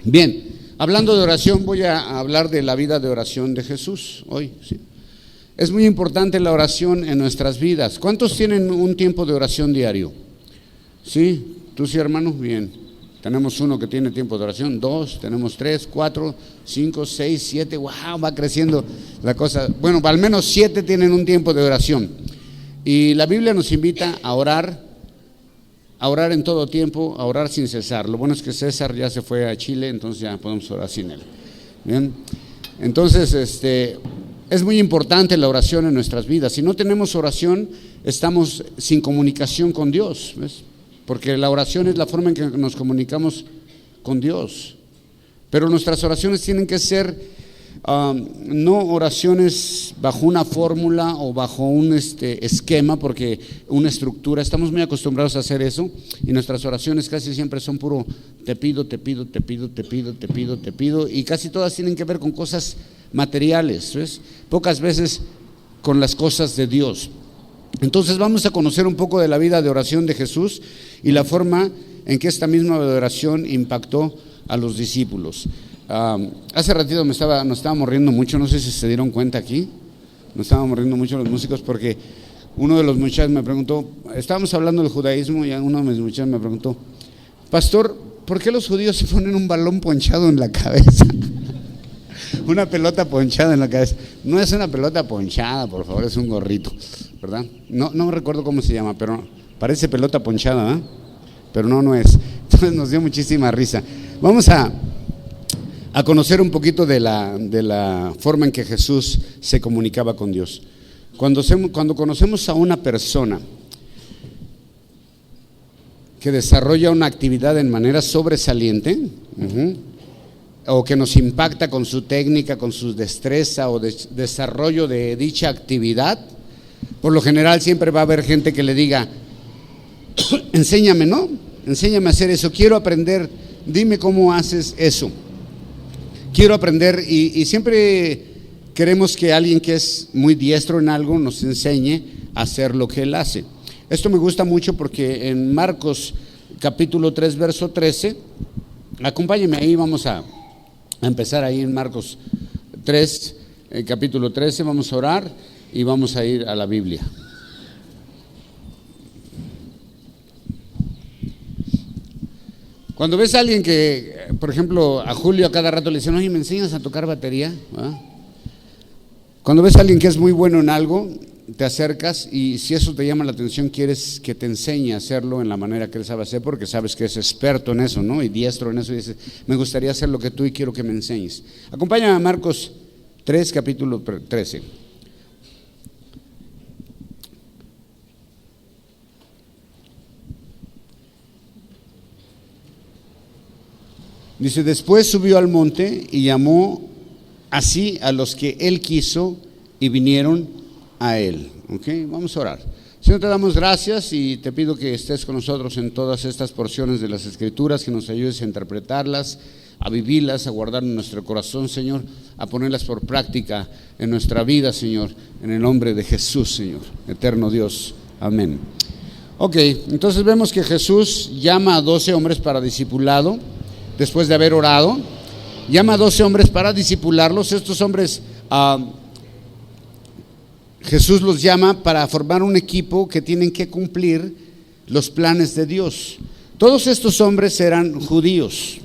Bien, hablando de oración, voy a hablar de la vida de oración de Jesús hoy. Sí. Es muy importante la oración en nuestras vidas. ¿Cuántos tienen un tiempo de oración diario? ¿Sí? ¿Tú sí, hermano? Bien. Tenemos uno que tiene tiempo de oración, 2, tenemos 3, 4, 5, 6, 7, wow, va creciendo la cosa. Bueno, al menos 7 tienen un tiempo de oración. Y la Biblia nos invita a orar en todo tiempo, a orar sin cesar. Lo bueno es que César ya se fue a Chile, entonces ya podemos orar sin él. Bien, entonces es muy importante la oración en nuestras vidas. Si no tenemos oración, estamos sin comunicación con Dios, ¿ves? Porque la oración es la forma en que nos comunicamos con Dios. Pero nuestras oraciones tienen que ser no oraciones bajo una fórmula o bajo un esquema, porque una estructura. Estamos muy acostumbrados a hacer eso, y nuestras oraciones casi siempre son puro te pido, te pido, te pido, te pido, te pido, te pido, y casi todas tienen que ver con cosas materiales, ¿ves? Pocas veces con las cosas de Dios. Entonces vamos a conocer un poco de la vida de oración de Jesús y la forma en que esta misma oración impactó a los discípulos. Hace ratito nos estábamos riendo mucho, no sé si se dieron cuenta aquí, nos estábamos riendo mucho los músicos, porque uno de los muchachos me preguntó, estábamos hablando del judaísmo, y uno de mis muchachos me preguntó, pastor, ¿por qué los judíos se ponen un balón ponchado en la cabeza? Una pelota ponchada en la cabeza. No es una pelota ponchada, por favor, es un gorrito, ¿verdad? No recuerdo cómo se llama, pero parece pelota ponchada, ¿verdad? Pero no es. Entonces nos dio muchísima risa. Vamos a conocer un poquito de la forma en que Jesús se comunicaba con Dios. Cuando conocemos a una persona que desarrolla una actividad en manera sobresaliente, o que nos impacta con su técnica, con su destreza o desarrollo de dicha actividad, por lo general siempre va a haber gente que le diga, enséñame, ¿no? Enséñame a hacer eso, quiero aprender, dime cómo haces eso. Quiero aprender, y siempre queremos que alguien que es muy diestro en algo nos enseñe a hacer lo que él hace. Esto me gusta mucho porque en Marcos capítulo 3, verso 13, acompáñenme ahí, vamos a empezar ahí en Marcos 3, capítulo 13, vamos a orar y vamos a ir a la Biblia. Cuando ves a alguien que, por ejemplo, a Julio a cada rato le dicen, oye, ¿me enseñas a tocar batería? ¿Ah? Cuando ves a alguien que es muy bueno en algo, te acercas, y si eso te llama la atención, quieres que te enseñe a hacerlo en la manera que él sabe hacer, porque sabes que es experto en eso, ¿no? Y diestro en eso, y dices, me gustaría hacer lo que tú y quiero que me enseñes. Acompáñame a Marcos 3, capítulo 13. Dice, después subió al monte y llamó así a los que él quiso y vinieron a él. ¿Ok? Vamos a orar. Señor, te damos gracias y te pido que estés con nosotros en todas estas porciones de las Escrituras, que nos ayudes a interpretarlas, a vivirlas, a guardar en nuestro corazón, Señor, a ponerlas por práctica en nuestra vida, Señor, en el nombre de Jesús, Señor, eterno Dios. Amén. Ok, entonces vemos que Jesús llama a 12 hombres para discipulado. Después de haber orado, llama a 12 hombres para discipularlos. Estos hombres, Jesús los llama para formar un equipo que tienen que cumplir los planes de Dios. Todos estos hombres eran judíos,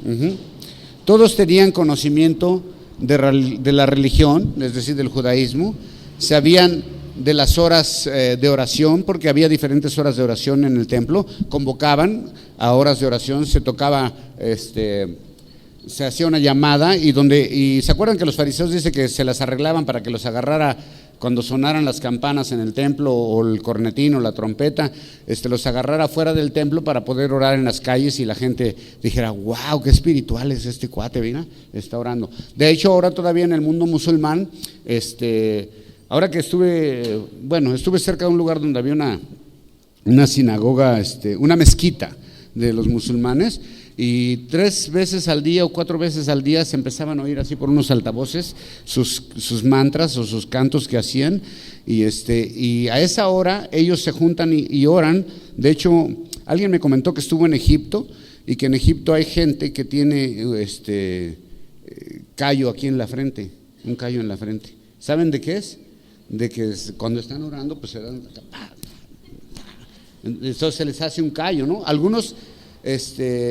todos tenían conocimiento de la religión, es decir, del judaísmo, sabían de las horas de oración, porque había diferentes horas de oración en el templo, convocaban a horas de oración, se tocaba, se hacía una llamada, y se acuerdan que los fariseos dicen que se las arreglaban para que los agarrara cuando sonaran las campanas en el templo, o el cornetín o la trompeta, los agarrara fuera del templo para poder orar en las calles, y la gente dijera, wow, qué espiritual es este cuate, mira, está orando. De hecho, ahora todavía en el mundo musulmán, ahora que estuve cerca de un lugar donde había una sinagoga, una mezquita de los musulmanes, y 3 veces al día o 4 veces al día se empezaban a oír así por unos altavoces sus mantras o sus cantos que hacían, y a esa hora ellos se juntan y oran. De hecho, alguien me comentó que estuvo en Egipto y que en Egipto hay gente que tiene callo aquí en la frente, un callo en la frente. ¿Saben de qué es? De que cuando están orando, pues se dan, entonces se les hace un callo, ¿no? Algunos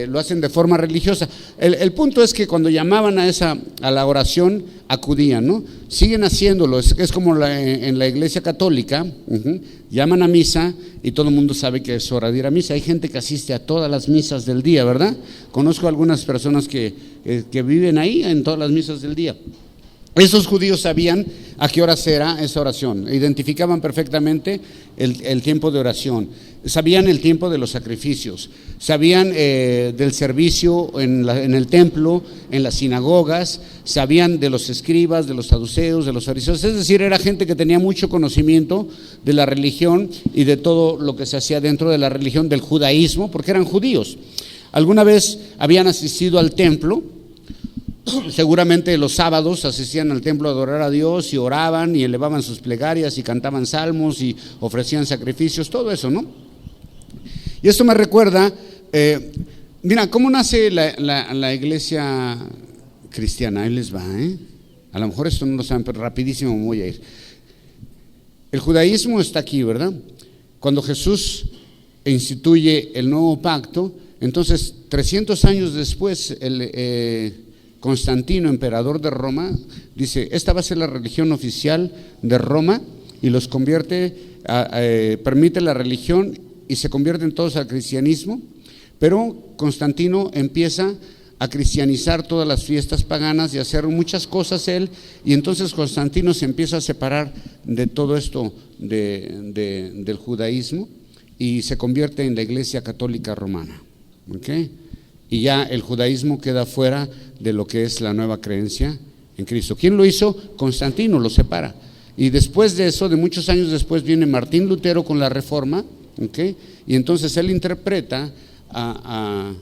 lo hacen de forma religiosa. El punto es que cuando llamaban a la oración, acudían, ¿no? Siguen haciéndolo, es como en la iglesia católica, llaman a misa y todo el mundo sabe que es hora de ir a misa. Hay gente que asiste a todas las misas del día, ¿verdad? Conozco algunas personas que viven ahí en todas las misas del día. Esos judíos sabían a qué horas era esa oración, identificaban perfectamente el tiempo de oración, sabían el tiempo de los sacrificios, sabían del servicio en el templo, en las sinagogas, sabían de los escribas, de los saduceos, de los fariseos, es decir, era gente que tenía mucho conocimiento de la religión y de todo lo que se hacía dentro de la religión del judaísmo, porque eran judíos. Alguna vez habían asistido al templo. Seguramente los sábados asistían al templo a adorar a Dios y oraban y elevaban sus plegarias y cantaban salmos y ofrecían sacrificios, todo eso, ¿no? Y esto me recuerda, mira, ¿cómo nace la iglesia cristiana? Ahí les va, a lo mejor esto no lo saben, pero rapidísimo me voy a ir. El judaísmo está aquí, ¿verdad? Cuando Jesús instituye el nuevo pacto, entonces 300 años después Constantino, emperador de Roma, dice, esta va a ser la religión oficial de Roma, y los convierte, permite la religión y se convierten todos al cristianismo. Pero Constantino empieza a cristianizar todas las fiestas paganas y a hacer muchas cosas él, y entonces Constantino se empieza a separar de todo esto del judaísmo y se convierte en la iglesia católica romana, ¿okay? Y ya el judaísmo queda fuera de lo que es la nueva creencia en Cristo. ¿Quién lo hizo? Constantino lo separa. Y después de eso, de muchos años después, viene Martín Lutero con la Reforma, ¿okay? Y entonces él interpreta a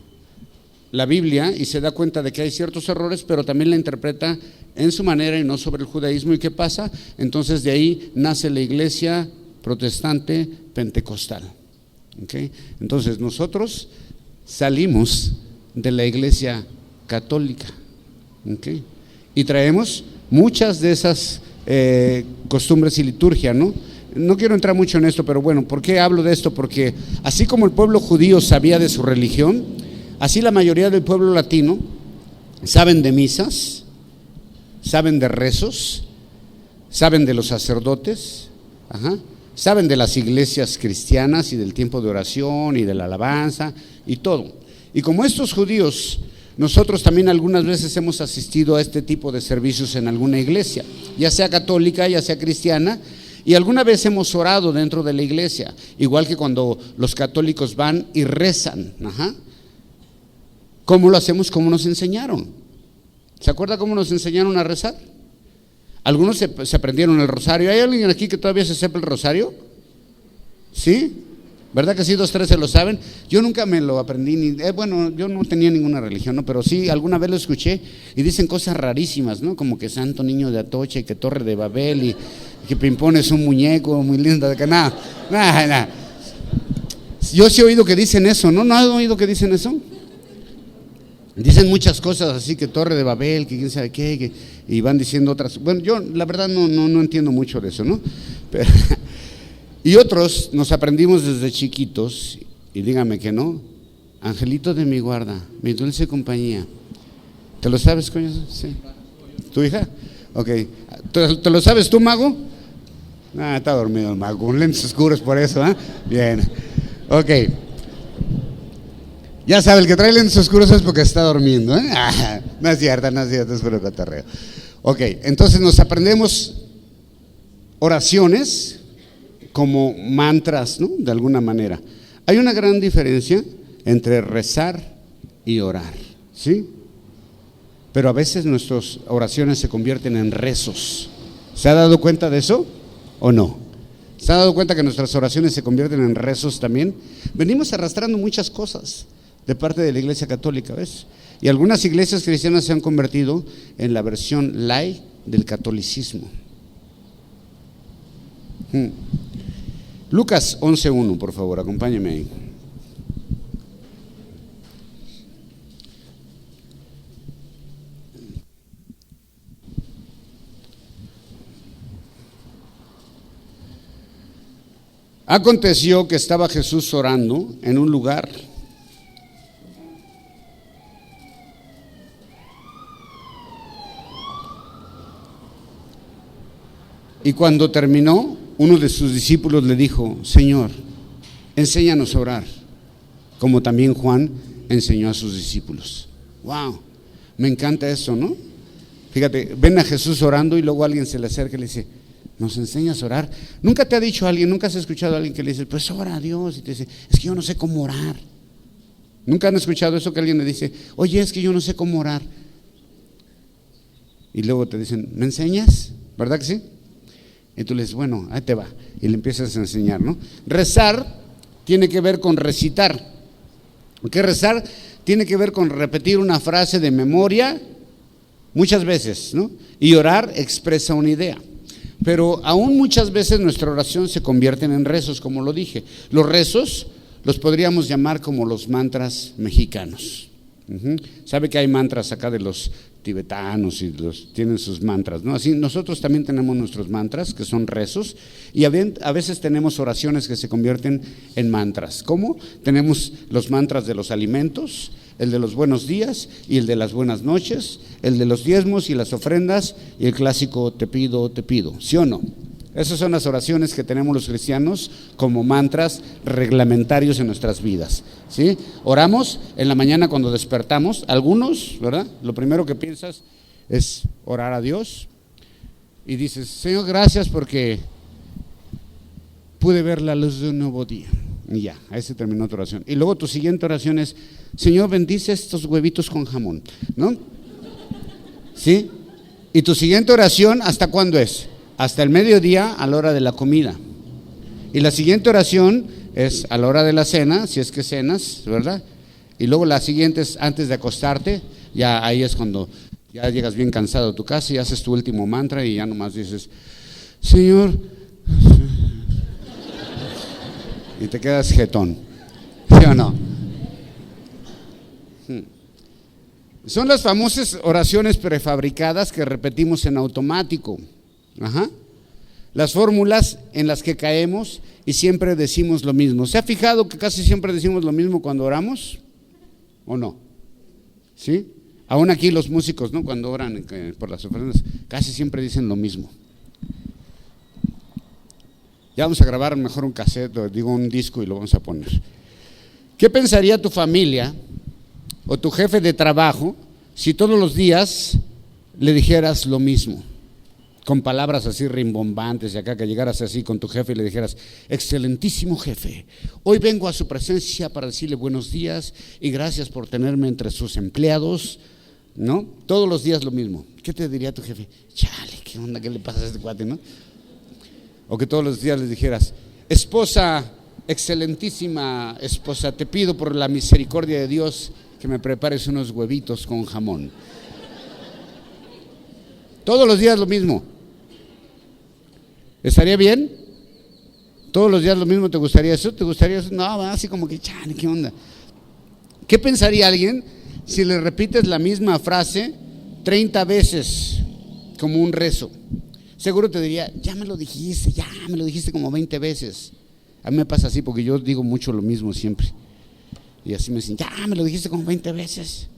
la Biblia y se da cuenta de que hay ciertos errores, pero también la interpreta en su manera y no sobre el judaísmo. ¿Y qué pasa? Entonces de ahí nace la iglesia protestante pentecostal, ¿okay? Entonces nosotros salimos de la iglesia católica, ¿okay? Y traemos muchas de esas costumbres y liturgia, ¿no? No quiero entrar mucho en esto, pero bueno, ¿por qué hablo de esto? Porque así como el pueblo judío sabía de su religión, así la mayoría del pueblo latino saben de misas, saben de rezos, saben de los sacerdotes, saben de las iglesias cristianas y del tiempo de oración y de la alabanza y todo. Y como estos judíos, nosotros también algunas veces hemos asistido a este tipo de servicios en alguna iglesia, ya sea católica, ya sea cristiana, y alguna vez hemos orado dentro de la iglesia, igual que cuando los católicos van y rezan. ¿Cómo lo hacemos? ¿Cómo nos enseñaron? ¿Se acuerda cómo nos enseñaron a rezar? Algunos se aprendieron el rosario. ¿Hay alguien aquí que todavía se sepa el rosario? ¿Sí? ¿Verdad que sí? 2, 3 se lo saben. Yo nunca me lo aprendí, bueno, yo no tenía ninguna religión, ¿no? Pero sí, alguna vez lo escuché y dicen cosas rarísimas, ¿no? Como que Santo Niño de Atocha y que Torre de Babel y que Pimpón es un muñeco muy lindo, de que nada. Yo sí he oído que dicen eso, ¿no? ¿No has oído que dicen eso? Dicen muchas cosas así, que Torre de Babel, que quién sabe qué, y van diciendo otras. Bueno, yo la verdad no entiendo mucho de eso, ¿no? Pero, y otros nos aprendimos desde chiquitos, y dígame que no, angelito de mi guarda, mi dulce compañía. ¿Te lo sabes, coño? Sí. ¿Tu hija? Ok. ¿Te lo sabes tú, mago? Está dormido el mago, con lentes oscuros por eso, Bien. Ok. Ya sabe, el que trae lentes oscuros es porque está durmiendo, No es cierto, es puro cotorreo. Ok, entonces nos aprendemos oraciones como mantras, ¿no? De alguna manera. Hay una gran diferencia entre rezar y orar, ¿sí? Pero a veces nuestras oraciones se convierten en rezos. ¿Se ha dado cuenta de eso o no? ¿Se ha dado cuenta que nuestras oraciones se convierten en rezos también? Venimos arrastrando muchas cosas de parte de la iglesia católica, ¿ves? Y algunas iglesias cristianas se han convertido en la versión light del catolicismo. Lucas 11:1, por favor, acompáñeme ahí. Aconteció que estaba Jesús orando en un lugar y cuando terminó, uno de sus discípulos le dijo: Señor, enséñanos a orar, como también Juan enseñó a sus discípulos. Wow, me encanta eso, ¿no? Fíjate, ven a Jesús orando y luego alguien se le acerca y le dice: ¿nos enseñas a orar? Nunca te ha dicho alguien, nunca has escuchado a alguien que le dice: pues ora a Dios, y te dice: es que yo no sé cómo orar. Nunca han escuchado eso, que alguien le dice: oye, es que yo no sé cómo orar. Y luego te dicen: ¿me enseñas? ¿Verdad que sí? Y tú le dices: bueno, ahí te va. Y le empiezas a enseñar, ¿no? Rezar tiene que ver con recitar. Porque rezar tiene que ver con repetir una frase de memoria muchas veces, ¿no? Y orar expresa una idea. Pero aún muchas veces nuestra oración se convierte en rezos, como lo dije. Los rezos los podríamos llamar como los mantras mexicanos. ¿Sabe que hay mantras acá de los tibetanos y tienen sus mantras, ¿no? Así nosotros también tenemos nuestros mantras, que son rezos, y a veces tenemos oraciones que se convierten en mantras. ¿Cómo? Tenemos los mantras de los alimentos, el de los buenos días y el de las buenas noches, el de los diezmos y las ofrendas, y el clásico te pido, ¿sí o no? Esas son las oraciones que tenemos los cristianos como mantras reglamentarios en nuestras vidas, ¿sí? Oramos en la mañana cuando despertamos, algunos, ¿verdad? Lo primero que piensas es orar a Dios y dices: Señor, gracias porque pude ver la luz de un nuevo día. Y ya, ahí se terminó tu oración. Y luego tu siguiente oración es: Señor, bendice estos huevitos con jamón, ¿no? ¿Sí? Y tu siguiente oración, ¿hasta cuándo es? Hasta el mediodía, a la hora de la comida. Y la siguiente oración es a la hora de la cena, si es que cenas, ¿verdad? Y luego la siguiente es antes de acostarte. Ya ahí es cuando ya llegas bien cansado a tu casa y haces tu último mantra y ya nomás dices: Señor, y te quedas jetón, ¿sí o no? Son las famosas oraciones prefabricadas que repetimos en automático. Las fórmulas en las que caemos y siempre decimos lo mismo. ¿Se ha fijado que casi siempre decimos lo mismo cuando oramos? ¿O no? ¿Sí? Aún aquí los músicos, ¿no? Cuando oran por las ofrendas, casi siempre dicen lo mismo. Ya vamos a grabar mejor un cassette, o digo un disco, y lo vamos a poner. ¿Qué pensaría tu familia o tu jefe de trabajo si todos los días le dijeras lo mismo? Con palabras así rimbombantes, y acá que llegaras así con tu jefe y le dijeras: excelentísimo jefe, hoy vengo a su presencia para decirle buenos días y gracias por tenerme entre sus empleados, ¿no? Todos los días lo mismo. ¿Qué te diría tu jefe? Chale, ¿qué onda? ¿Qué le pasa a este cuate, no? O que todos los días les dijeras: esposa, excelentísima esposa, te pido por la misericordia de Dios que me prepares unos huevitos con jamón. Todos los días lo mismo. ¿Estaría bien? ¿Todos los días lo mismo? ¿Te gustaría eso? ¿Te gustaría eso? No, así como que, chale, ¿qué onda? ¿Qué pensaría alguien si le repites la misma frase 30 veces como un rezo? Seguro te diría: ya me lo dijiste como 20 veces. A mí me pasa así porque yo digo mucho lo mismo siempre. Y así me dicen: ya me lo dijiste como 20 veces.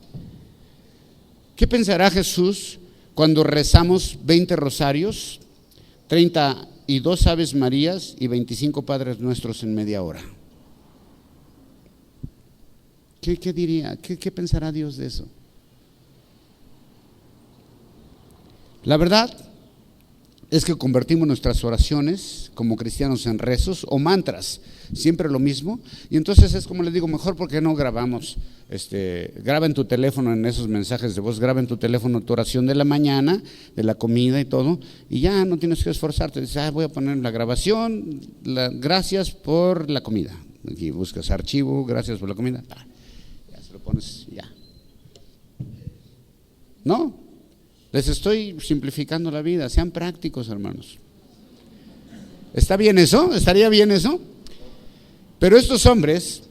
¿Qué pensará Jesús cuando rezamos 20 rosarios, 32 Aves Marías y 25 Padres Nuestros en media hora? ¿Qué diría? ¿Qué pensará Dios de eso? La verdad es que convertimos nuestras oraciones como cristianos en rezos o mantras, siempre lo mismo. Y entonces es como les digo: mejor porque no grabamos, graba en tu teléfono, en esos mensajes de voz, graba en tu teléfono tu oración de la mañana, de la comida y todo, y ya no tienes que esforzarte. Dices: voy a poner la grabación, gracias por la comida. Aquí buscas archivo, gracias por la comida, ya se lo pones, ya. ¿No? Les estoy simplificando la vida, sean prácticos, hermanos. ¿Está bien eso? ¿Estaría bien eso? Pero estos hombres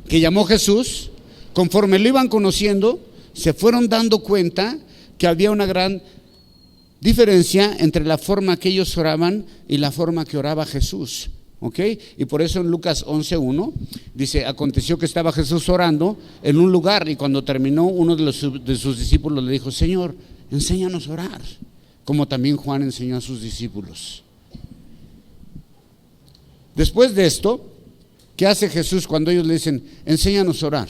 que llamó Jesús, conforme lo iban conociendo, se fueron dando cuenta que había una gran diferencia entre la forma que ellos oraban y la forma que oraba Jesús. ¿ok? Y por eso en Lucas 11:1 dice, aconteció que estaba Jesús orando en un lugar y cuando terminó uno de sus discípulos le dijo, Señor, enséñanos a orar, como también Juan enseñó a sus discípulos. Después de esto, ¿qué hace Jesús cuando ellos le dicen, enséñanos a orar?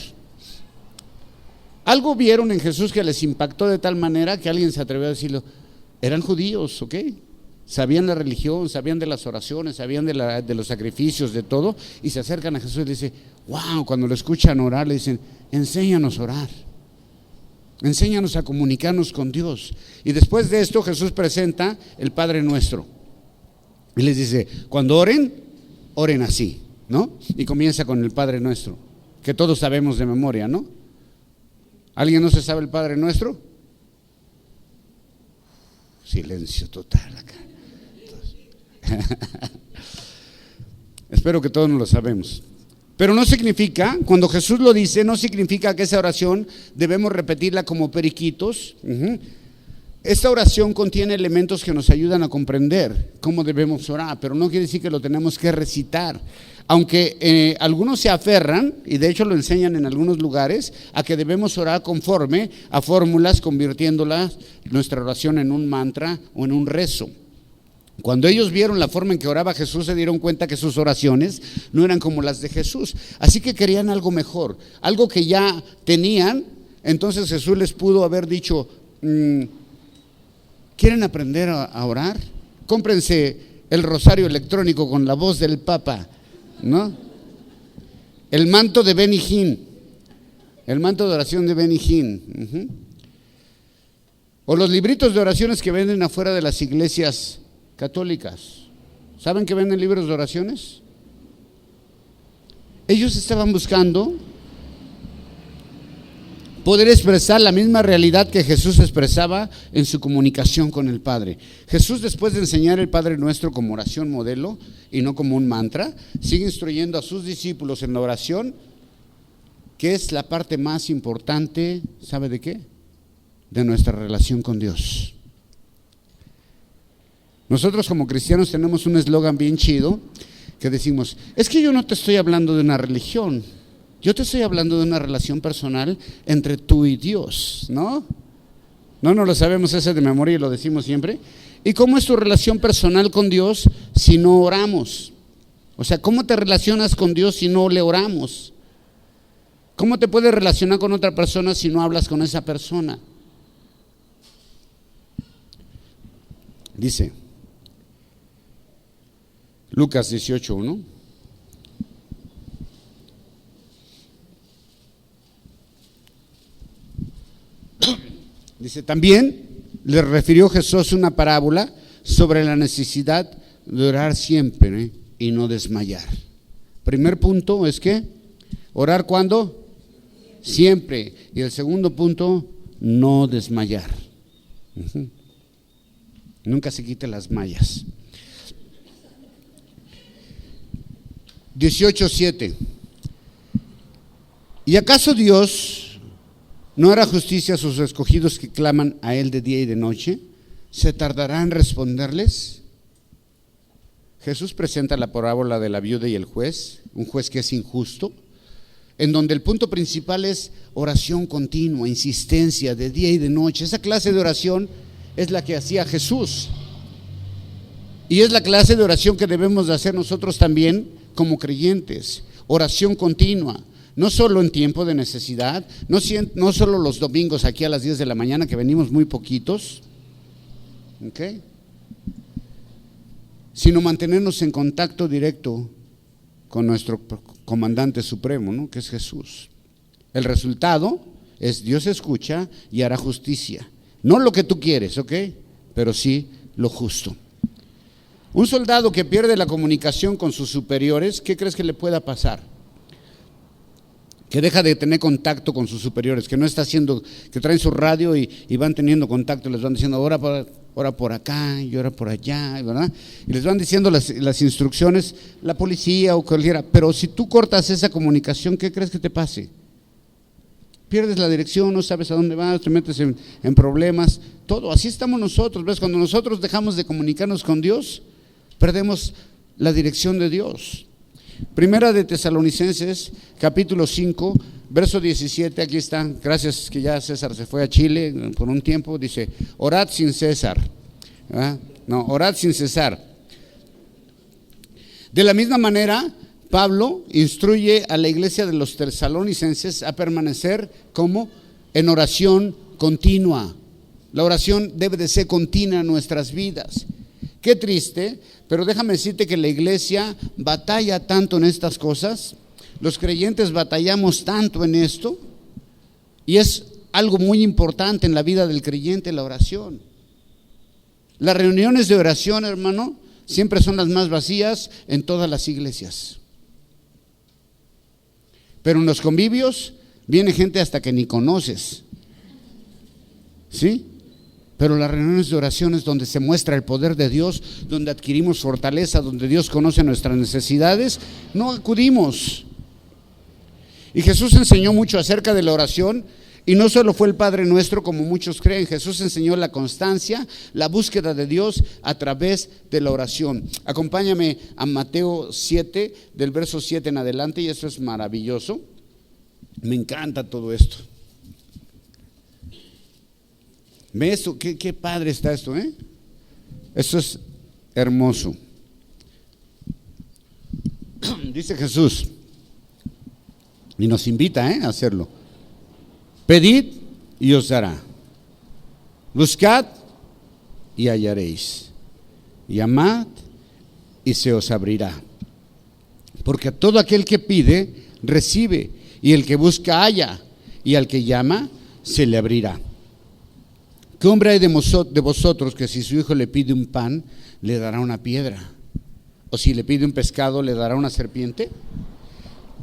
Algo vieron en Jesús que les impactó de tal manera que alguien se atrevió a decirlo. Eran judíos, ¿ok? Sabían la religión, sabían de las oraciones, sabían de los sacrificios, de todo, y se acercan a Jesús y le dicen, wow, cuando lo escuchan orar, le dicen, enséñanos a orar, enséñanos a comunicarnos con Dios. Y después de esto Jesús presenta el Padre Nuestro y les dice, cuando oren, oren así, ¿no? Y comienza con el Padre Nuestro, que todos sabemos de memoria, ¿no? ¿Alguien no se sabe el Padre Nuestro? Silencio total acá. Espero que todos nos lo sabemos. Pero no significa, cuando Jesús lo dice, no significa que esa oración debemos repetirla como periquitos. Esta oración contiene elementos que nos ayudan a comprender cómo debemos orar, pero no quiere decir que lo tenemos que recitar. Aunque algunos se aferran, y de hecho lo enseñan en algunos lugares, a que debemos orar conforme a fórmulas, convirtiéndolas nuestra oración en un mantra o en un rezo. Cuando ellos vieron la forma en que oraba Jesús, se dieron cuenta que sus oraciones no eran como las de Jesús. Así que querían algo mejor, algo que ya tenían. Entonces Jesús les pudo haber dicho, ¿quieren aprender a orar? Cómprense el rosario electrónico con la voz del Papa, ¿no? El manto de Benny Hinn, el manto de oración de Benny Hinn. O los libritos de oraciones que venden afuera de las iglesias católicas. ¿Saben que venden libros de oraciones? Ellos estaban buscando poder expresar la misma realidad que Jesús expresaba en su comunicación con el Padre. Jesús, después de enseñar el Padre Nuestro como oración modelo y no como un mantra, sigue instruyendo a sus discípulos en la oración, que es la parte más importante, ¿sabe de qué? De nuestra relación con Dios. Nosotros como cristianos tenemos un eslogan bien chido que decimos, es que yo no te estoy hablando de una religión, yo te estoy hablando de una relación personal entre tú y Dios, ¿no? No lo sabemos ese de memoria y lo decimos siempre. ¿Y cómo es tu relación personal con Dios si no oramos? O sea, ¿cómo te relacionas con Dios si no le oramos? ¿Cómo te puedes relacionar con otra persona si no hablas con esa persona? Dice Lucas 18:1. Dice, también le refirió Jesús una parábola sobre la necesidad de orar siempre y no desmayar. Primer punto es que orar ¿cuándo? Siempre. Y el segundo punto, no desmayar. Nunca se quite las mallas. 18:7. ¿Y acaso Dios no hará justicia a sus escogidos que claman a Él de día y de noche? ¿Se tardará en responderles? Jesús presenta la parábola de la viuda y el juez, un juez que es injusto, en donde el punto principal es oración continua, insistencia de día y de noche. Esa clase de oración es la que hacía Jesús. Y es la clase de oración que debemos de hacer nosotros también como creyentes. Oración continua. No solo en tiempo de necesidad, no solo los domingos aquí a las 10 de la mañana, que venimos muy poquitos, ¿okay? Sino mantenernos en contacto directo con nuestro comandante supremo, ¿no? Que es Jesús. El resultado es Dios escucha y hará justicia. No lo que tú quieres, ¿ok? Pero sí lo justo. Un soldado que pierde la comunicación con sus superiores, ¿qué crees que le pueda pasar? Que deja de tener contacto con sus superiores, que no está haciendo, que traen su radio y van teniendo contacto, les van diciendo ora por acá y ora por allá, ¿verdad? Y les van diciendo las instrucciones, la policía o cualquiera. Pero si tú cortas esa comunicación, ¿qué crees que te pase? Pierdes la dirección, no sabes a dónde vas, te metes en problemas, todo. Así estamos nosotros, ¿ves? Cuando nosotros dejamos de comunicarnos con Dios, perdemos la dirección de Dios. Primera de Tesalonicenses, capítulo 5, verso 17, aquí está, gracias que ya César se fue a Chile por un tiempo, dice, orad sin cesar. Orad sin cesar. De la misma manera, Pablo instruye a la iglesia de los tesalonicenses a permanecer como en oración continua. La oración debe de ser continua en nuestras vidas. Qué triste, pero déjame decirte que la iglesia batalla tanto en estas cosas, los creyentes batallamos tanto en esto, y es algo muy importante en la vida del creyente, la oración. Las reuniones de oración, hermano, siempre son las más vacías en todas las iglesias. Pero en los convivios viene gente hasta que ni conoces, ¿sí? Pero las reuniones de oración es donde se muestra el poder de Dios, donde adquirimos fortaleza, donde Dios conoce nuestras necesidades, no acudimos. Y Jesús enseñó mucho acerca de la oración, y no solo fue el Padre Nuestro como muchos creen. Jesús enseñó la constancia, la búsqueda de Dios a través de la oración. Acompáñame a Mateo 7, del verso 7 en adelante, y esto es maravilloso. Me encanta todo esto. ¿Ve esto? Qué padre está esto, ¿eh? Esto es hermoso. Dice Jesús, y nos invita a hacerlo. Pedid y os dará. Buscad y hallaréis. Llamad y se os abrirá. Porque a todo aquel que pide, recibe. Y el que busca, halla. Y al que llama, se le abrirá. ¿Qué hombre hay de vosotros que si su hijo le pide un pan, le dará una piedra? ¿O si le pide un pescado, le dará una serpiente?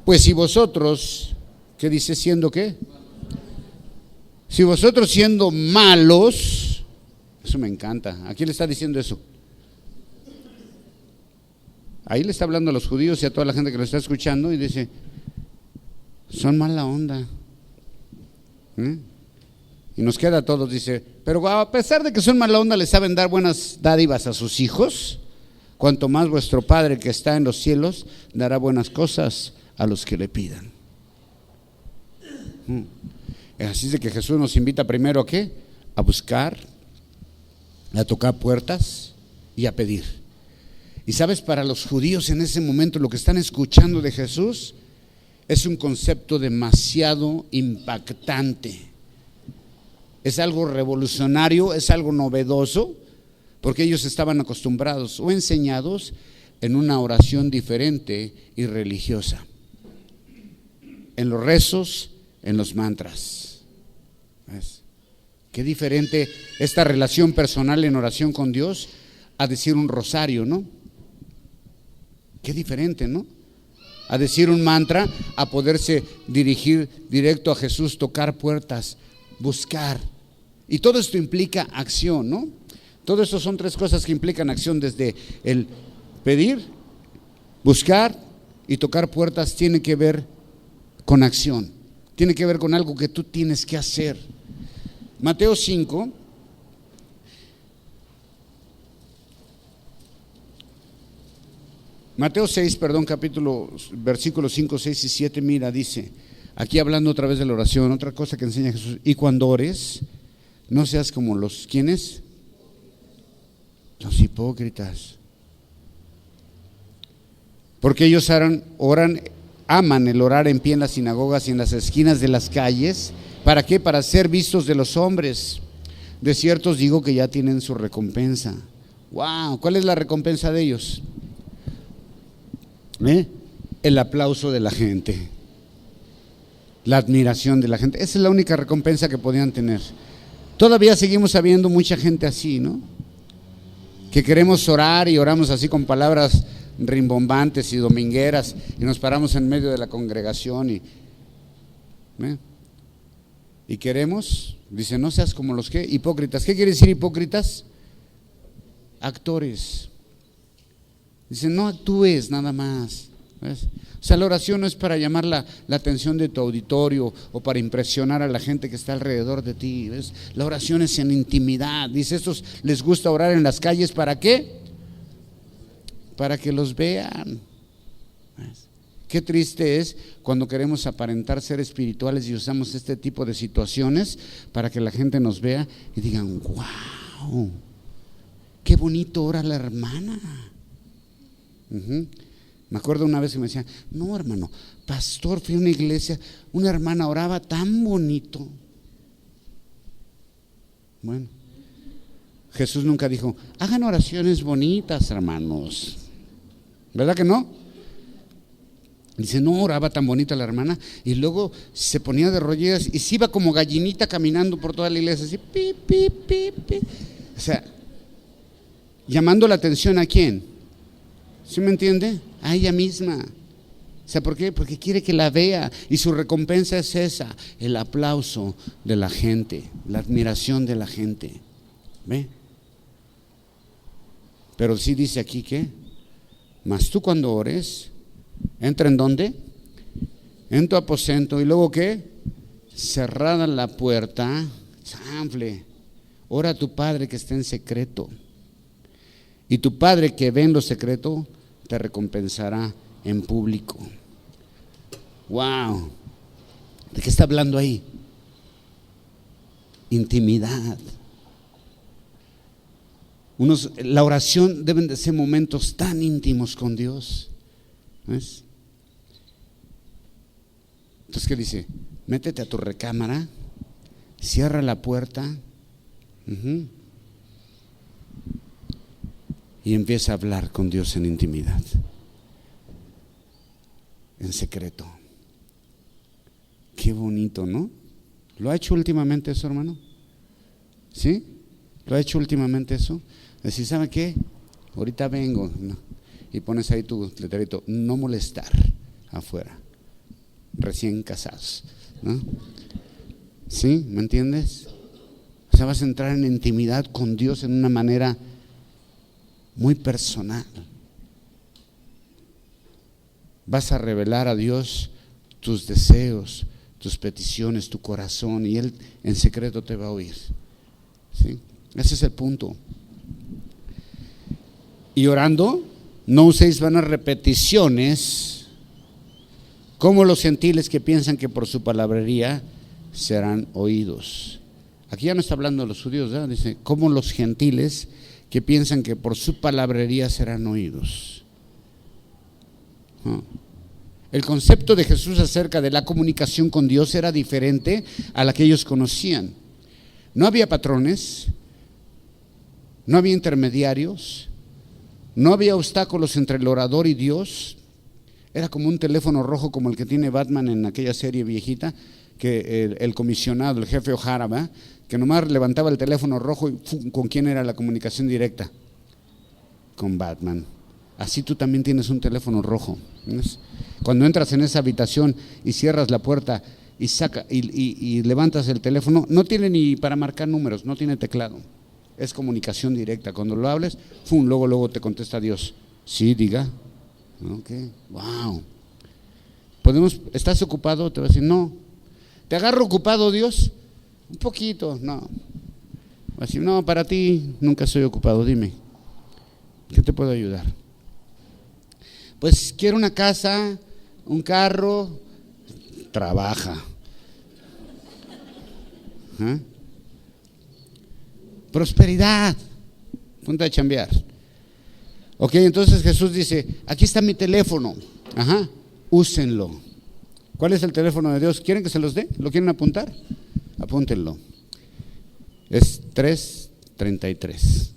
Pues si vosotros, ¿qué dice? ¿Siendo qué? Si vosotros siendo malos, eso me encanta. ¿A quién le está diciendo eso? Ahí le está hablando a los judíos y a toda la gente que lo está escuchando y dice, son mala onda. Y nos queda a todos, dice, pero a pesar de que son mala onda, le saben dar buenas dádivas a sus hijos, cuanto más vuestro Padre que está en los cielos dará buenas cosas a los que le pidan. Así es de que Jesús nos invita primero ¿a qué? A buscar, a tocar puertas y a pedir. Y sabes, para los judíos en ese momento lo que están escuchando de Jesús es un concepto demasiado impactante. Es algo revolucionario, es algo novedoso, porque ellos estaban acostumbrados o enseñados en una oración diferente y religiosa, en los rezos, en los mantras. ¿Ves? Qué diferente esta relación personal en oración con Dios a decir un rosario, ¿no? Qué diferente, ¿no? A decir un mantra, a poderse dirigir directo a Jesús, tocar puertas, buscar. Y todo esto implica acción, ¿no? Todo esto son tres cosas que implican acción, desde el pedir, buscar y tocar puertas. Tiene que ver con acción, tiene que ver con algo que tú tienes que hacer. Mateo 5, Mateo 6, versículos 5, 6 y 7, mira, dice, aquí hablando otra vez de la oración, otra cosa que enseña Jesús, y cuando ores, no seas como los, ¿quiénes? Los hipócritas. Porque ellos aman el orar en pie en las sinagogas y en las esquinas de las calles. ¿Para qué? Para ser vistos de los hombres. De cierto os digo que ya tienen su recompensa. Wow, ¿cuál es la recompensa de ellos? El aplauso de la gente, la admiración de la gente. Esa es la única recompensa que podían tener. Todavía seguimos habiendo mucha gente así, ¿no? Que queremos orar y oramos así con palabras rimbombantes y domingueras y nos paramos en medio de la congregación y queremos, dice, no seas como los que hipócritas. ¿Qué quiere decir hipócritas? Actores. Dice, no actúes nada más. ¿Ves? O sea, la oración no es para llamar la atención de tu auditorio o para impresionar a la gente que está alrededor de ti. ¿Ves? La oración es en intimidad. Dice, estos les gusta orar en las calles, ¿para qué? para que los vean. Qué triste es cuando queremos aparentar ser espirituales y usamos este tipo de situaciones para que la gente nos vea y digan: wow, qué bonito ora la hermana. Me acuerdo una vez que me decían: no, hermano, pastor, fui a una iglesia, una hermana oraba tan bonito. Bueno, Jesús nunca dijo: hagan oraciones bonitas, hermanos. ¿Verdad que no? Dice: no, oraba tan bonita la hermana, y luego se ponía de rodillas y se iba como gallinita caminando por toda la iglesia, así, pi, pi, pi, pi. O sea, llamando la atención ¿a quién? ¿Sí me entiende? A ella misma. O sea, ¿por qué? Porque quiere que la vea, y su recompensa es esa: el aplauso de la gente, la admiración de la gente. ¿Ve? Pero sí dice aquí que: mas tú cuando ores, entra ¿en dónde? En tu aposento, y luego ¿qué? Cerrada la puerta, chanfle, ora a tu Padre que está en secreto, y tu Padre que ve en lo secreto te recompensará en público. Wow, ¿de qué está hablando ahí? Intimidad. La oración deben de ser momentos tan íntimos con Dios. ¿Ves? Entonces, ¿qué dice? Métete a tu recámara, cierra la puerta, y empieza a hablar con Dios en intimidad, en secreto. Qué bonito, ¿no? ¿Lo ha hecho últimamente eso, hermano? ¿Sí? ¿Lo ha hecho últimamente eso? Decir: ¿sabe qué? Ahorita vengo, ¿no? Y pones ahí tu letrerito: no molestar, afuera, recién casados, ¿no? ¿Sí? ¿Me entiendes? O sea, vas a entrar en intimidad con Dios en una manera muy personal. Vas a revelar a Dios tus deseos, tus peticiones, tu corazón, y Él en secreto te va a oír. ¿Sí? Ese es el punto. Y orando, no uséis vanas repeticiones, como los gentiles que piensan que por su palabrería serán oídos. Aquí ya no está hablando de los judíos, ¿verdad? Dice: como los gentiles que piensan que por su palabrería serán oídos. El concepto de Jesús acerca de la comunicación con Dios era diferente a la que ellos conocían. No había patrones, no había intermediarios, no había obstáculos entre el orador y Dios. Era como un teléfono rojo, como el que tiene Batman en aquella serie viejita, que el comisionado, el jefe O'Hara, ¿verdad?, que nomás levantaba el teléfono rojo y ¡fum! ¿Con quién era la comunicación directa? Con Batman. Así tú también tienes un teléfono rojo. ¿Ves? Cuando entras en esa habitación y cierras la puerta y levantas el teléfono, no tiene ni para marcar números, no tiene teclado. Es comunicación directa. Cuando lo hables, ¡fum!, luego te contesta Dios. Sí, diga. Ok, wow. ¿Estás ocupado? Te va a decir: no. ¿Te agarro ocupado, Dios? Un poquito, no. Va a decir: no, para ti nunca estoy ocupado, dime, ¿qué te puedo ayudar? Pues quiero una casa, un carro. Trabaja. Prosperidad. Punta de chambear. Ok, entonces Jesús dice: aquí está mi teléfono. Úsenlo. ¿Cuál es el teléfono de Dios? ¿Quieren que se los dé? ¿Lo quieren apuntar? Apúntenlo. Es 3:33.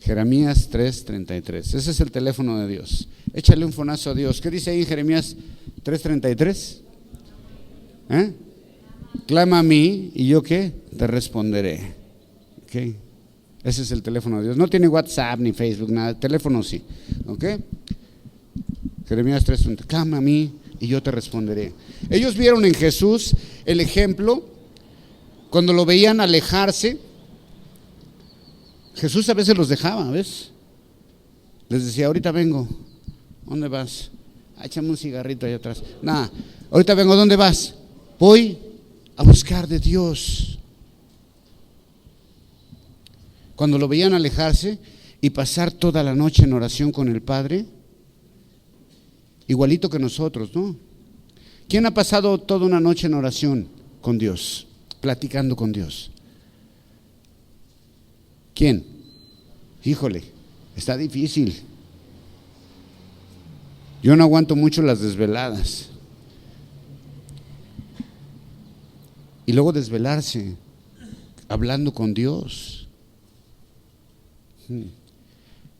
Jeremías 3:33. Ese es el teléfono de Dios. Échale un fonazo a Dios. ¿Qué dice ahí en Jeremías 3:33? Clama a mí y yo ¿qué? Te responderé. ¿Ok? Ese es el teléfono de Dios. No tiene WhatsApp ni Facebook, nada. El teléfono sí. ¿Ok? Jeremías 3:33. Clama a mí y yo te responderé. Ellos vieron en Jesús el ejemplo. Cuando lo veían alejarse, Jesús a veces los dejaba, ¿ves? Les decía: ahorita vengo. ¿Dónde vas? Échame un cigarrito allá atrás. Nada, ahorita vengo. ¿Dónde vas? Voy a buscar de Dios. Cuando lo veían alejarse, y pasar toda la noche en oración con el Padre? Igualito que nosotros, ¿no? ¿Quién ha pasado toda una noche en oración con Dios, platicando con Dios? ¿Quién? Híjole, está difícil. Yo no aguanto mucho las desveladas. Y luego desvelarse, hablando con Dios.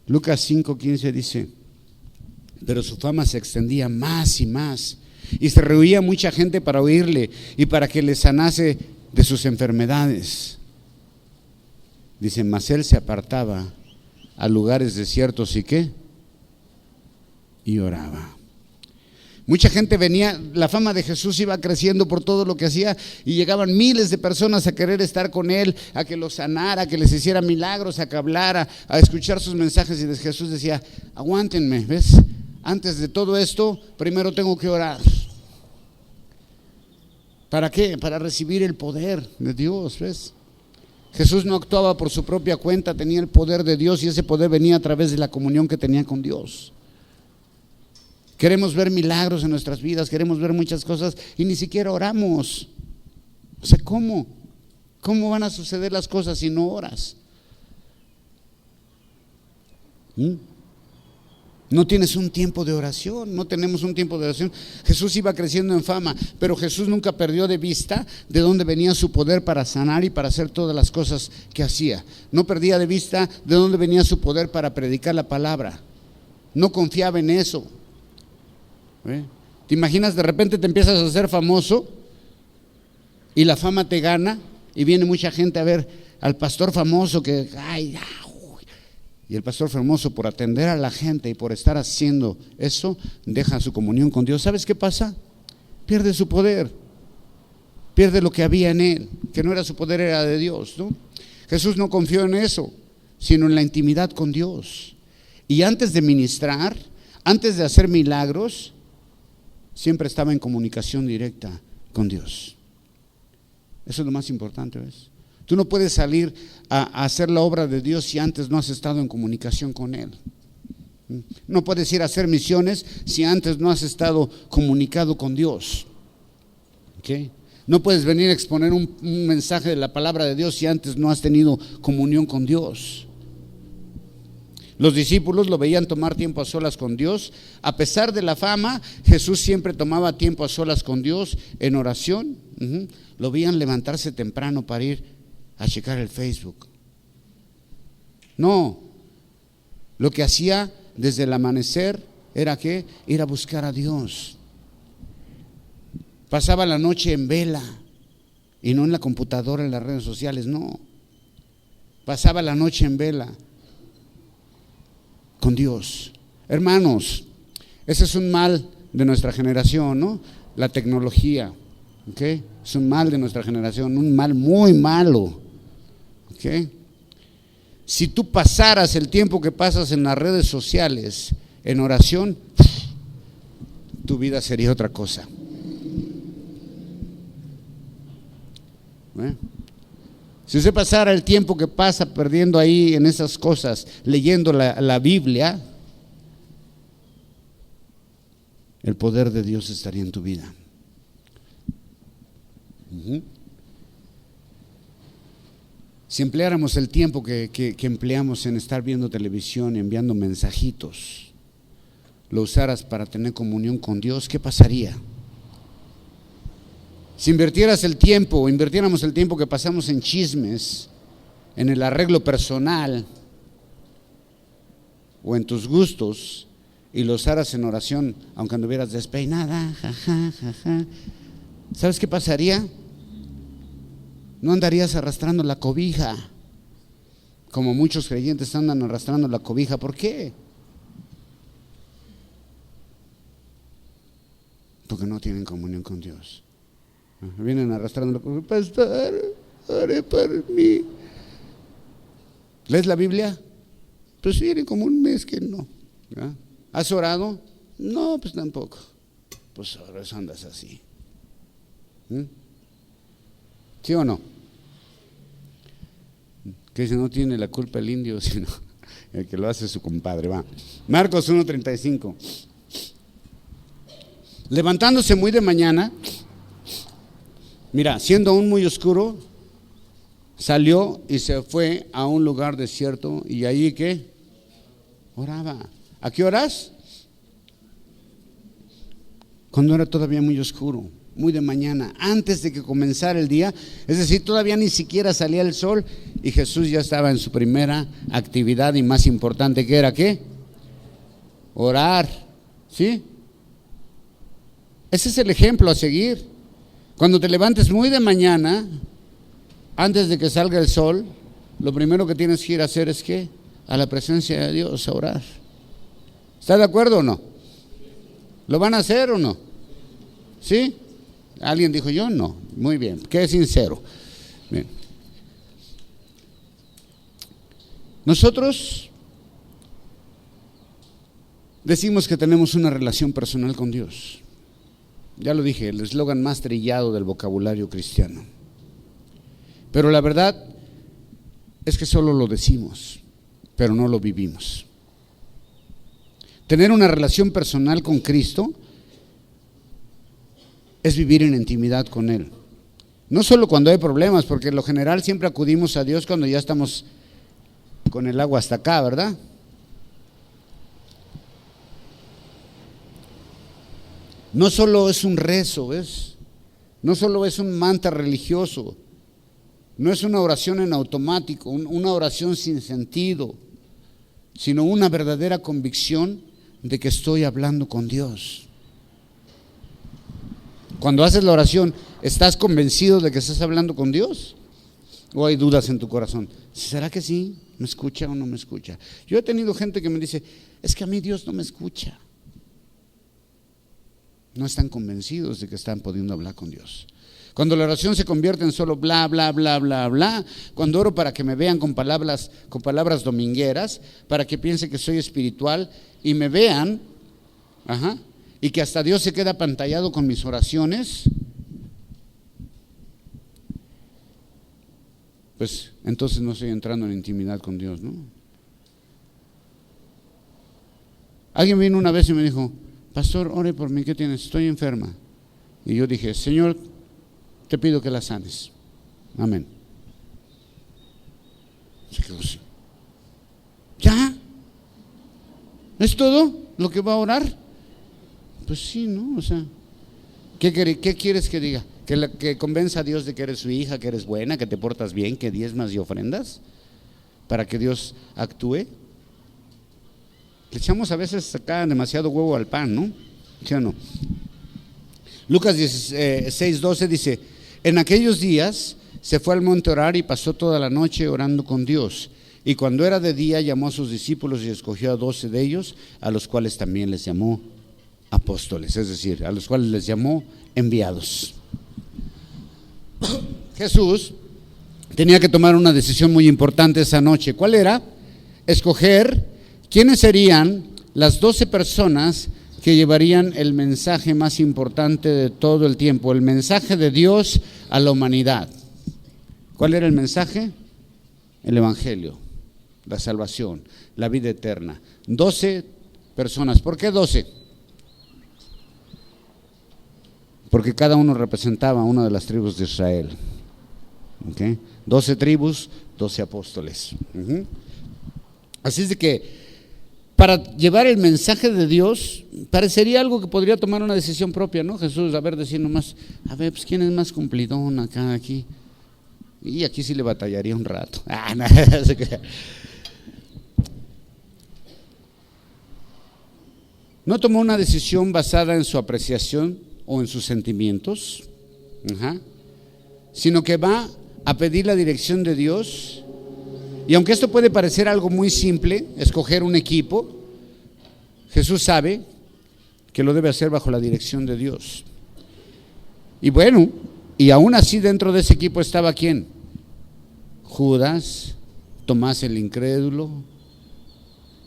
Lucas 5:15 dice: pero su fama se extendía más y más, y se reunía mucha gente para oírle y para que le sanase de sus enfermedades. Dice: mas él se apartaba a lugares desiertos y ¿qué? Y oraba. Mucha gente venía, la fama de Jesús iba creciendo por todo lo que hacía y llegaban miles de personas a querer estar con él, a que lo sanara, a que les hiciera milagros, a que hablara, a escuchar sus mensajes. Y Jesús decía: aguántenme, ¿ves? Antes de todo esto, primero tengo que orar. ¿Para qué? Para recibir el poder de Dios, ¿ves? Jesús no actuaba por su propia cuenta, tenía el poder de Dios y ese poder venía a través de la comunión que tenía con Dios. Queremos ver milagros en nuestras vidas, queremos ver muchas cosas y ni siquiera oramos. O sea, ¿cómo? ¿Cómo van a suceder las cosas si no oras? No tienes un tiempo de oración, no tenemos un tiempo de oración. Jesús iba creciendo en fama, pero Jesús nunca perdió de vista de dónde venía su poder para sanar y para hacer todas las cosas que hacía. No perdía de vista de dónde venía su poder para predicar la palabra. No confiaba en eso. ¿Te imaginas? De repente te empiezas a hacer famoso y la fama te gana y viene mucha gente a ver al pastor famoso que, y el pastor famoso, por atender a la gente y por estar haciendo eso, deja su comunión con Dios. ¿Sabes qué pasa? Pierde su poder, pierde lo que había en él, que no era su poder, era de Dios, ¿no? Jesús no confió en eso, sino en la intimidad con Dios. Y antes de ministrar, antes de hacer milagros, siempre estaba en comunicación directa con Dios. Eso es lo más importante, ¿ves? Tú no puedes salir a hacer la obra de Dios si antes no has estado en comunicación con Él. No puedes ir a hacer misiones si antes no has estado comunicado con Dios. ¿Okay? No puedes venir a exponer un mensaje de la palabra de Dios si antes no has tenido comunión con Dios. Los discípulos lo veían tomar tiempo a solas con Dios. A pesar de la fama, Jesús siempre tomaba tiempo a solas con Dios en oración. Lo veían levantarse temprano para ir a checar el Facebook. No, lo que hacía desde el amanecer era que ir a buscar a Dios. Pasaba la noche en vela y no en la computadora, en las redes sociales, no. Pasaba la noche en vela con Dios. Hermanos, ese es un mal de nuestra generación, ¿no? La tecnología, ¿okay? Es un mal de nuestra generación, un mal muy malo, ¿okay? Si tú pasaras el tiempo que pasas en las redes sociales en oración, tu vida sería otra cosa. Si usted pasara el tiempo que pasa perdiendo ahí en esas cosas, leyendo la Biblia, el poder de Dios estaría en tu vida. Si empleáramos el tiempo que empleamos en estar viendo televisión y enviando mensajitos, lo usaras para tener comunión con Dios, ¿qué pasaría? Si invirtiéramos el tiempo que pasamos en chismes, en el arreglo personal o en tus gustos, y lo usaras en oración, aunque anduvieras despeinada, ¿sabes qué pasaría? No andarías arrastrando la cobija, como muchos creyentes andan arrastrando la cobija. ¿Por qué? Porque no tienen comunión con Dios. Vienen arrastrando la cobija. Pastor, ore por mí. ¿Lees la Biblia? Pues viene como un mes que no. ¿Has orado? No, pues tampoco. Pues ahora andas así. ¿Sí o no? Que si no tiene la culpa el indio, sino El que lo hace su compadre, va. Marcos 1:35. Levantándose muy de mañana, mira, siendo aún muy oscuro, salió y se fue a un lugar desierto y allí ¿qué? Oraba. ¿A qué horas? Cuando era todavía muy oscuro, muy de mañana, antes de que comenzara el día, es decir, todavía ni siquiera salía el sol y Jesús ya estaba en su primera actividad y más importante, que era ¿qué? Orar, ¿sí? Ese es el ejemplo a seguir. Cuando te levantes muy de mañana, antes de que salga el sol, lo primero que tienes que ir a hacer es ¿qué? A la presencia de Dios, a orar. ¿Está de acuerdo o no? ¿Lo van a hacer o no? ¿Sí? Alguien dijo yo no. Muy bien, qué sincero. Bien. Nosotros decimos que tenemos una relación personal con Dios. Ya lo dije, el eslogan más trillado del vocabulario cristiano. Pero la verdad es que solo lo decimos, pero no lo vivimos. Tener una relación personal con Cristo es vivir en intimidad con Él. No solo cuando hay problemas, porque en lo general siempre acudimos a Dios cuando ya estamos con el agua hasta acá, ¿verdad? No solo es un rezo, no solo es un mantra religioso, no es una oración en automático, una oración sin sentido, sino una verdadera convicción de que estoy hablando con Dios. Cuando haces la oración, ¿estás convencido de que estás hablando con Dios? ¿O hay dudas en tu corazón? ¿Será que sí? ¿Me escucha o no me escucha? Yo he tenido gente que me dice, es que a mí Dios no me escucha. No están convencidos de que están pudiendo hablar con Dios. Cuando la oración se convierte en solo bla, bla, bla, bla, bla, cuando oro para que me vean con palabras domingueras, para que piense que soy espiritual y me vean, y que hasta Dios se queda apantallado con mis oraciones, pues entonces no estoy entrando en intimidad con Dios, ¿no? Alguien vino una vez y me dijo, pastor, ore por mí, ¿qué tienes? Estoy enferma. Y yo dije, Señor, te pido que la sanes. Amén. Se quedó así. ¿Ya? ¿Es todo lo que va a orar? Pues sí, ¿no? O sea, ¿qué quieres que diga? ¿Que convenza a Dios de que eres su hija, que eres buena, que te portas bien, que diezmas y ofrendas? ¿Para que Dios actúe? Le echamos a veces acá demasiado huevo al pan, ¿no? ¿Sí o no? Lucas 6:12 dice, en aquellos días se fue al monte a orar y pasó toda la noche orando con Dios. Y cuando era de día llamó a sus discípulos y escogió a 12 de ellos, a los cuales también les llamó apóstoles, es decir, a los cuales les llamó enviados. Jesús tenía que tomar una decisión muy importante esa noche. ¿Cuál era? Escoger quiénes serían las 12 personas que llevarían el mensaje más importante de todo el tiempo, el mensaje de Dios a la humanidad. ¿Cuál era el mensaje? El Evangelio, la salvación, la vida eterna. 12 personas. ¿Por qué 12? Porque cada uno representaba una de las tribus de Israel. ¿Okay? 12 tribus, 12 apóstoles. Así es de que para llevar el mensaje de Dios, parecería algo que podría tomar una decisión propia, ¿no? Jesús, a ver, decir nomás, a ver, pues ¿quién es más cumplidón acá, aquí? Y aquí sí le batallaría un rato. No tomó una decisión basada en su apreciación o en sus sentimientos, sino que va a pedir la dirección de Dios. Y aunque esto puede parecer algo muy simple, escoger un equipo, Jesús sabe que lo debe hacer bajo la dirección de Dios. Y bueno, y aún así dentro de ese equipo estaba ¿quién? Judas, Tomás el incrédulo,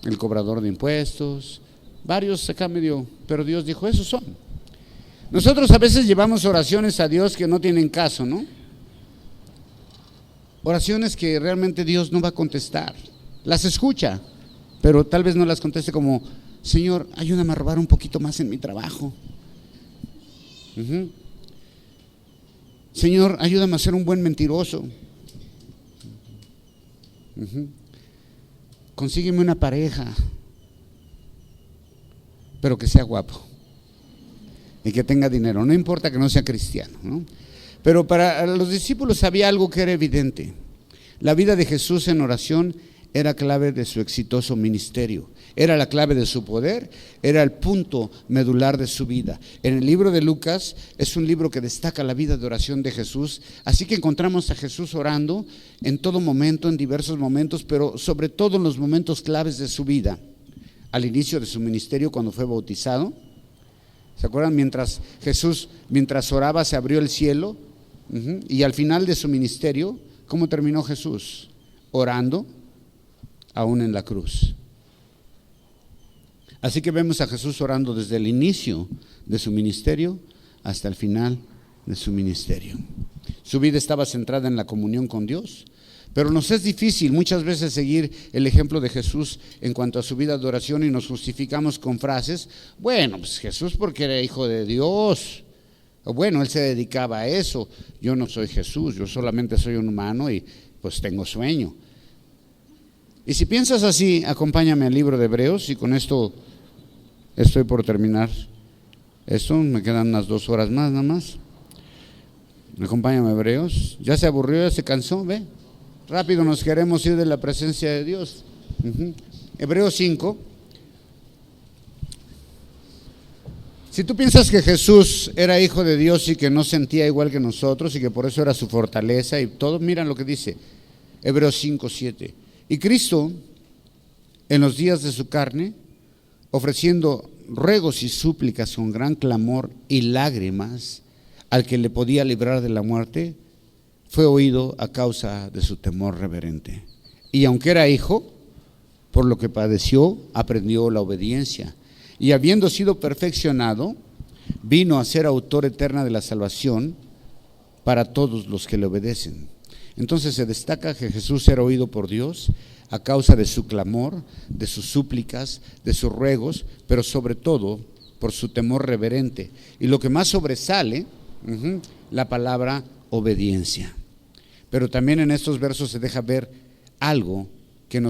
el cobrador de impuestos, varios acá medio, pero Dios dijo, esos son. Nosotros a veces llevamos oraciones a Dios que no tienen caso, ¿no? Oraciones que realmente Dios no va a contestar. Las escucha, pero tal vez no las conteste como: Señor, ayúdame a robar un poquito más en mi trabajo. Señor, ayúdame a ser un buen mentiroso. Consígueme una pareja, pero que sea guapo y que tenga dinero, no importa que no sea cristiano, ¿no? Pero para los discípulos había algo que era evidente: la vida de Jesús en oración era clave de su exitoso ministerio, era la clave de su poder, era el punto medular de su vida. En el libro de Lucas es un libro que destaca la vida de oración de Jesús, así que encontramos a Jesús orando en todo momento, en diversos momentos, pero sobre todo en los momentos claves de su vida. Al inicio de su ministerio, cuando fue bautizado, ¿se acuerdan? Mientras oraba, se abrió el cielo. Y al final de su ministerio, ¿cómo terminó Jesús? Orando, aún en la cruz. Así que vemos a Jesús orando desde el inicio de su ministerio hasta el final de su ministerio. Su vida estaba centrada en la comunión con Dios, pero nos es difícil muchas veces seguir el ejemplo de Jesús en cuanto a su vida de oración y nos justificamos con frases: bueno, pues Jesús porque era hijo de Dios, o bueno, él se dedicaba a eso. Yo no soy Jesús, yo solamente soy un humano y pues tengo sueño. Y si piensas así, acompáñame al libro de Hebreos, y con esto estoy por terminar. Me quedan unas 2 horas más nada más. Acompáñame a Hebreos. Ya se aburrió, ya se cansó, ve. Rápido nos queremos ir de la presencia de Dios. Hebreos 5. Si tú piensas que Jesús era hijo de Dios y que no sentía igual que nosotros y que por eso era su fortaleza y todo, mira lo que dice Hebreos 5:7. Y Cristo, en los días de su carne, ofreciendo ruegos y súplicas con gran clamor y lágrimas al que le podía librar de la muerte, fue oído a causa de su temor reverente. Y aunque era hijo, por lo que padeció, aprendió la obediencia. Y habiendo sido perfeccionado, vino a ser autor eterna de la salvación para todos los que le obedecen. Entonces se destaca que Jesús era oído por Dios a causa de su clamor, de sus súplicas, de sus ruegos, pero sobre todo por su temor reverente. Y lo que más sobresale, la palabra obediencia. Pero también en estos versos se deja ver algo que en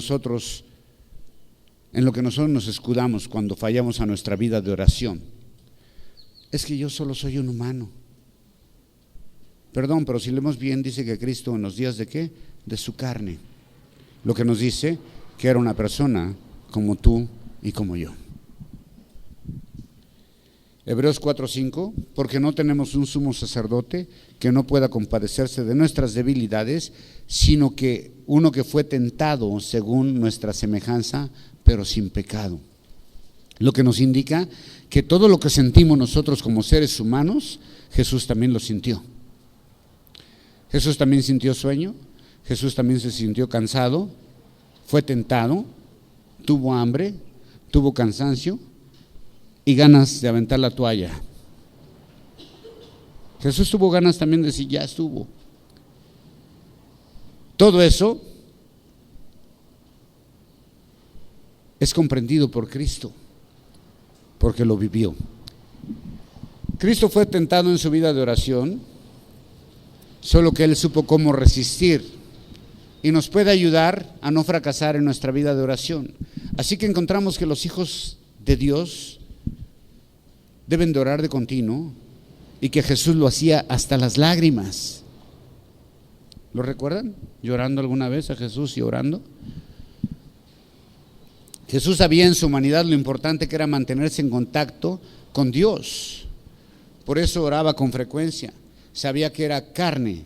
lo que nosotros nos escudamos cuando fallamos a nuestra vida de oración. Es que yo solo soy un humano. Perdón, pero si leemos bien, dice que Cristo en los días de ¿qué? De su carne. Lo que nos dice que era una persona como tú y como yo. Hebreos 4:5, porque no tenemos un sumo sacerdote que no pueda compadecerse de nuestras debilidades, sino que uno que fue tentado según nuestra semejanza, pero sin pecado. Lo que nos indica que todo lo que sentimos nosotros como seres humanos, Jesús también lo sintió. Jesús también sintió sueño, Jesús también se sintió cansado, fue tentado, tuvo hambre, tuvo cansancio y ganas de aventar la toalla. Jesús tuvo ganas también de decir: ya estuvo. Todo eso es comprendido por Cristo, porque lo vivió. Cristo fue tentado en su vida de oración, solo que Él supo cómo resistir y nos puede ayudar a no fracasar en nuestra vida de oración. Así que encontramos que los hijos de Dios deben de orar de continuo y que Jesús lo hacía hasta las lágrimas. ¿Lo recuerdan? ¿Llorando alguna vez a Jesús y orando? Jesús sabía en su humanidad lo importante que era mantenerse en contacto con Dios. Por eso oraba con frecuencia. Sabía que era carne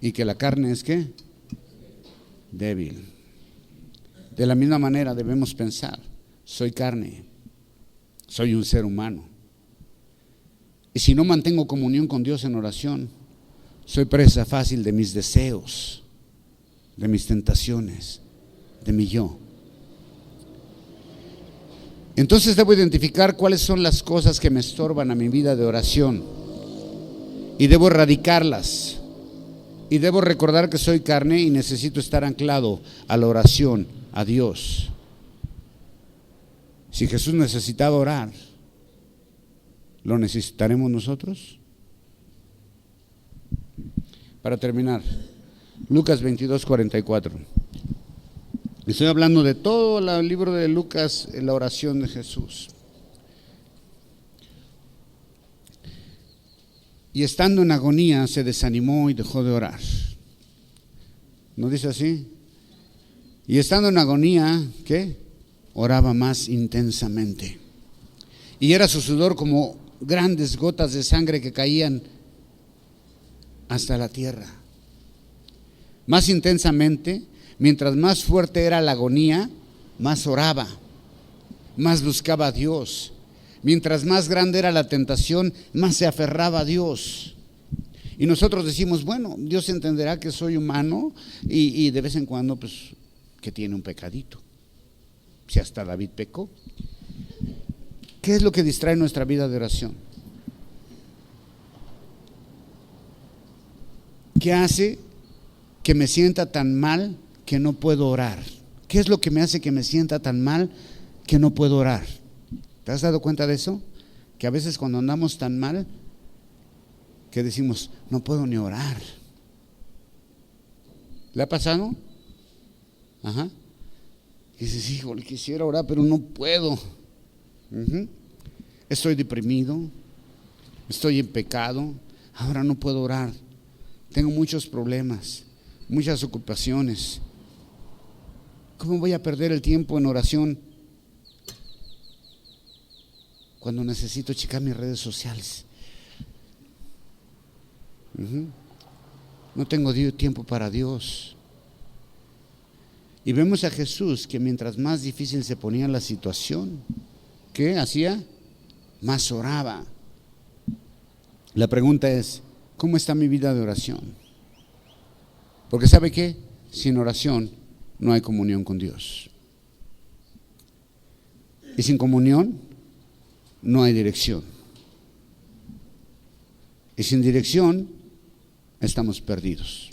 y que la carne es ¿qué? Débil. De la misma manera debemos pensar: soy carne, soy un ser humano. Y si no mantengo comunión con Dios en oración, soy presa fácil de mis deseos, de mis tentaciones, de mi yo. Entonces debo identificar cuáles son las cosas que me estorban a mi vida de oración y debo erradicarlas. Y debo recordar que soy carne y necesito estar anclado a la oración, a Dios. Si Jesús necesitaba orar, ¿lo necesitaremos nosotros? Para terminar, Lucas 22:44. Estoy hablando de todo el libro de Lucas, la oración de Jesús. Y estando en agonía se desanimó y dejó de orar. ¿No dice así? Y estando en agonía, ¿qué? Oraba más intensamente. Y era su sudor como grandes gotas de sangre que caían hasta la tierra. Más intensamente, mientras más fuerte era la agonía, más oraba, más buscaba a Dios. Mientras más grande era la tentación, más se aferraba a Dios. Y nosotros decimos, bueno, Dios entenderá que soy humano y de vez en cuando, pues, que tiene un pecadito. Si hasta David pecó. ¿Qué es lo que distrae nuestra vida de oración? ¿Qué hace que me sienta tan mal que no puedo orar? ¿Qué es lo que me hace que me sienta tan mal que no puedo orar? ¿Te has dado cuenta de eso? Que a veces cuando andamos tan mal, que decimos, no puedo ni orar. ¿Le ha pasado? Ajá. Y dices, híjole, quisiera orar, pero no puedo. Estoy deprimido, estoy en pecado, ahora no puedo orar. Tengo muchos problemas, muchas ocupaciones. ¿Cómo voy a perder el tiempo en oración cuando necesito checar mis redes sociales? No tengo tiempo para Dios. Y vemos a Jesús que mientras más difícil se ponía la situación, ¿qué hacía? Más oraba. La pregunta es, ¿cómo está mi vida de oración? Porque ¿sabe qué? Sin oración no hay comunión con Dios. Y sin comunión no hay dirección. Y sin dirección estamos perdidos.